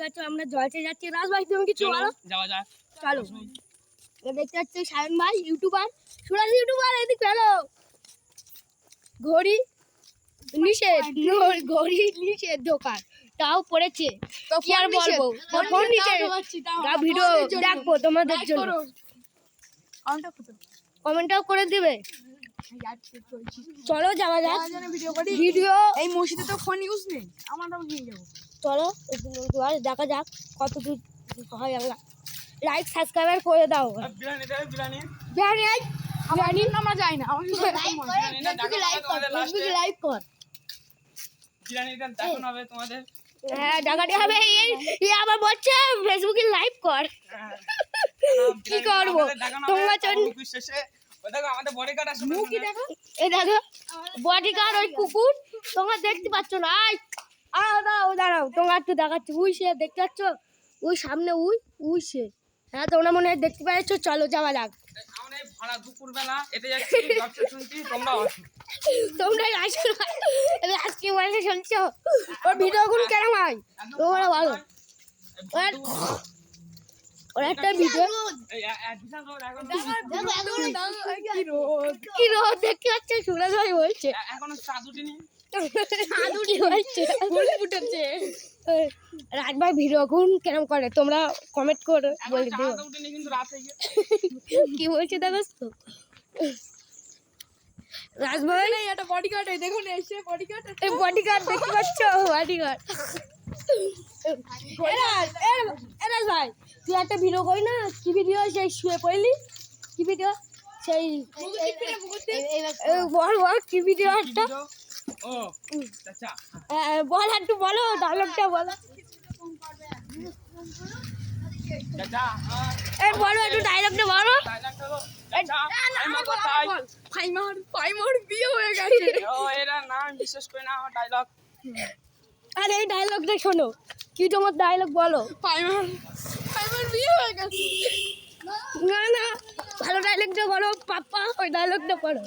পাচ্ছ আমরা জলছে যাচ্ছি। রাজ ভাই তুমি কিছু বলো? যাওয়া যাক, চলো। দেখতে পাচ্ছ সায়ন ভাই ইউটিউবার, সুরাজ ইউটিউবার, এদিকে হ্যালো। ঘড়ি নিষেধ, ঘড়ি নিষেধ দোকান তাও পড়েছে, কি আর বলবো। ফোন নিচে ভিডিও দেখবো তোমাদের জন্য, কমেন্টও করে দিবে। চলো যাওয়া যাক। ভিডিও এই মসজিদে তো ফোন ইউজ নেই, আমারও নিয়ে যাবো। চলো দেখা যাক কত দূর হয়। আমরা লাইক সাবস্ক্রাইবার করে দাও। বিরিয়ানি দেবে, বিরিয়ানি বিরিয়ানি আমরা যাই না, আমার লাইক কর। বিরিয়ানিটা দেখানো হবে তোমাদের। হ্যাঁ ডাকাটি হবে। এই আবার বলছে ফেসবুকে লাইভ কর। কি করবো তোমরা শেষে ওই দেখো আমাদের বডিগার্ড আসবে। মুখি দেখো, এই দেখো বডিগার্ড, ওই কুকুর তোমরা দেখতে পাচ্ছ না। দাঁড়াও দাঁড়াও, তোমরা একটু দেখাচ্ছি। উই সে দেখতে পাচ্ছ, ওই সামনে উই সে। হ্যাঁ তোমরা মনে হয় দেখতে পাচ্ছ। চলো যাওয়া যাক। আমরা এই ভাড়া দুপুরবেলা এতে যাচ্ছি, দর্শক শুনছি, তোমরা আসো। তোমরাই আসো, আজকে বলতে শুনছো। ওর ভিডিওগুলো কেমন হয় তোমরা বলো। ওর একটা ভিডিও কি রোদ দেখতে পাচ্ছ। সুরাজ ভাই বলছে এখনো চাঁদ উঠেনি। কি হয়েছে উঠেছে। রাজ ভাই ভিডিও কেরম করে তোমরা কমেন্ট করে বলে দিও। চাঁদ উঠেনি কিন্তু রাত হয়ে গেছে। কি বলছে দেখো তো রাজ ভাই। একটা বডিগার্ড, এই দেখুন এসে বডিগার্ড, এই বডিগার্ড দেখতে পাচ্ছ, বডিগার্ড। রাজ ভাই তুই একটা ভিডিও করি না, কি ভিডিও সেই শুয়ে পড়লি, কি ভিডিও সেই বল বল কি ভিডিও একটা ও আচ্ছা বল, একটু বলো ডায়লগটা বলো। চাচা এই বলো একটু ডায়লগটা বলো। ডায়লগটা বলো। চাচা আমি কোথায়? ফাইমার বিয়ে হয়ে গেছে। ও এরা না, আমি বিশ্বাস করি না আমার ডায়লগ। আরে এই ডায়লগটা শোনো, কি তোমার ডায়লগ বলো। ফাইমার বিয়ে হয়ে গেছে। না না, ভালো ডায়লগটা বলো পাপ্পা, ওই ডায়লগটা বলো।